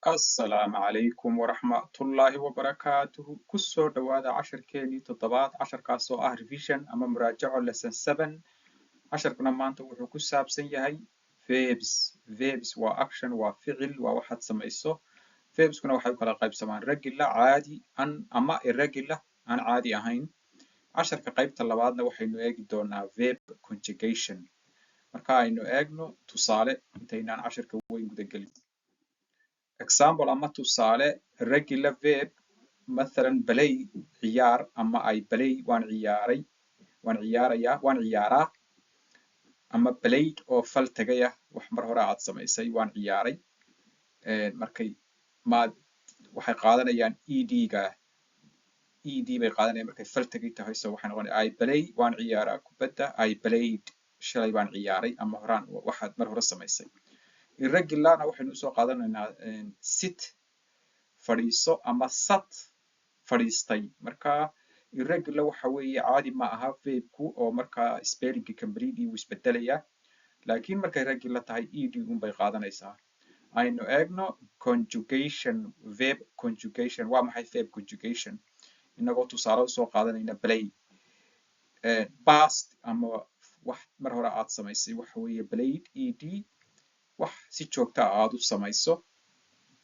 السلام عليكم ورحمة الله وبركاته كسو دوادا عشر كيني تضباط عشر كاسو ريفيجن أما مراجعة لسن 7 عشر كنا مانتو وحو كساب سنيهي verbs وأكشن وفعل وواحد سميسو verbs كنا وحيو كلا قيب سمان رجلة عادي أما الرجلة أن عادي أهين عشر كقيب تلبادنا وحينو ايجي دونا verb conjugation مركا إنو ايجنو تصالي انتينان عشر كوين قد example ama tusaale regular verb مثلا play ciyaar ama ay play waan ciyaarayaa waan ciyaaraa ama played oo fal tagaya wax mar hore aad samaysay waan ciyaaray markay waxay qaadanayaan ed-ga ed bay qaadanayaan markay fal tagay tahay so waxay noqonayaan I play waan ciyaaraa kubadda I played shalay baan ciyaaray ama horaan waxaad mar hore samaysay irregularna waxaynu usoo qaadanaynaa sit fadhiiso ama sat fadhiistay marka irregular waxa weeye caadi ma aha verbku oo marka spellingka completely wuu isbedelaya laakiin markay regular tahay ed un bay qaadanaysaa aynu eegno conjugation verb conjugation waa maxay verb conjugation inagoo tusaale usoo qaadanayna play past ama wax mar hore aad samaysay waxa weeye played ed wax si joogta ah aad u samayso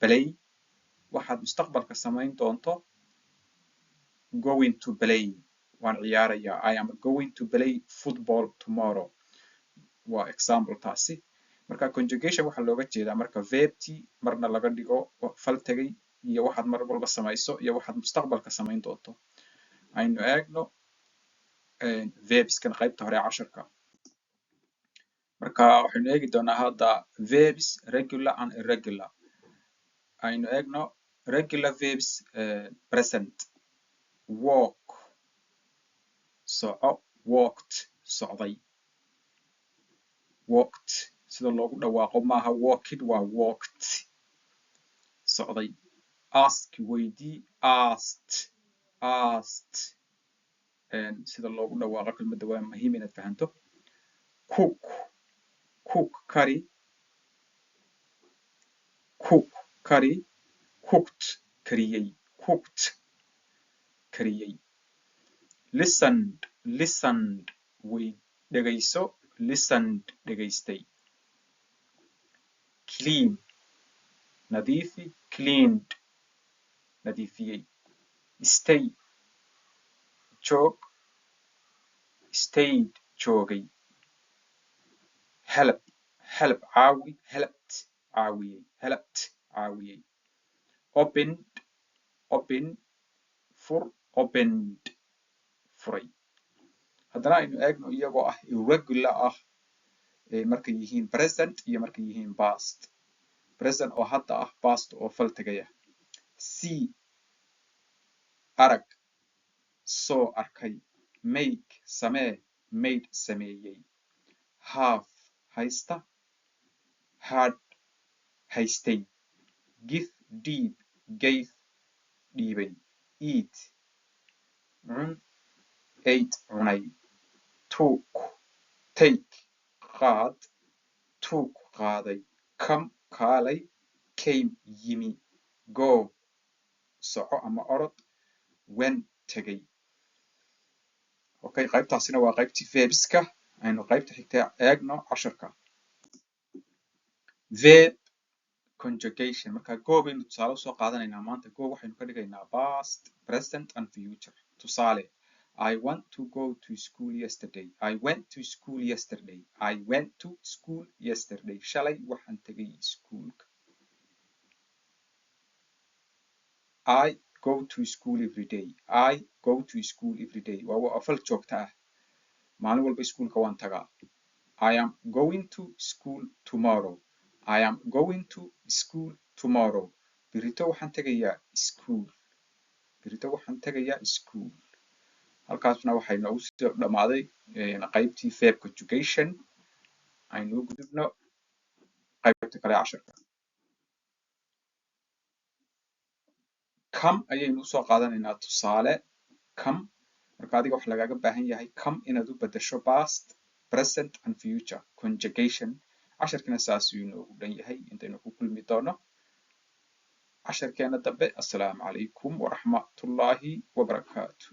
play waxaad mustaqbalka samayn doonto going to play waan ciyaarayaa I am going to play football tomorrow waa example taasi marka conjugation waxa looga jeedaa marka verbtii marna laga dhigo fal tagay iyo waxaad mar walba samayso iyo waxaad mustaqbalka samayn doonto aynu eegno verbskan qaybta hore casharka marka waxaynu eegi doonaa hadda verbs regular and irregular aynu eegno regular verbs present walk soco walked socday walked sida loogu dhawaaqo maaha walked waa walked socday ask weydii asked sida loogu dhawaaqo kelmadda waa muhiim inaad fahanto cook kari cooked kariyey listened way dhegayso listened dhegaystay clean nadiifi cleaned nadiifiyey stay joog stayed joogay help caawi helped caawiyey open fur opened furay haddana aynu eegno iyagoo ah irregular ah markay yihiin present iyo markay yihiin past present oo hadda ah past oo fal tagaya see arag soo arkay make samee made sameeyey have haysta had haystay give dhiib gave dhiibay eat cun ate cunay took take qaad took qaaday come kaalay came yimi go soco ama orod went tegay okay qaybtaasina waa qaybtii verbska aynu qaybta xigta eegno casharka verb conjugation marka go baynu tusaale usoo qaadanaynaa maanta go waxaynu ka dhigaynaa past present and future tusaale I went to go to school yesterday I went to school yesterday I went to school yesterday shalay waxaan tegay iskuulka I go to school every day I go to school every day waa fal joogta ah maalin walba iskuulka waan tagaa I am going to school tomorrow I am going to school tomorrow berito waxaan tegayaa school halkaasna waxay noogu soo dhamaaday qaybtii verb conjugation aynu u gudubno qaybta kale casharka come ayaynu usoo qaadanaynaa tusaale come marka adiga waxa lagaaga baahan yahay come inaad u bedesho past present and future conjugation casharkina saasuu inoogu dhan yahay intaynu ku kulmi doono casharkeena dambe. Assalaamu calaykum waraxmatullaahi wabarakaatu.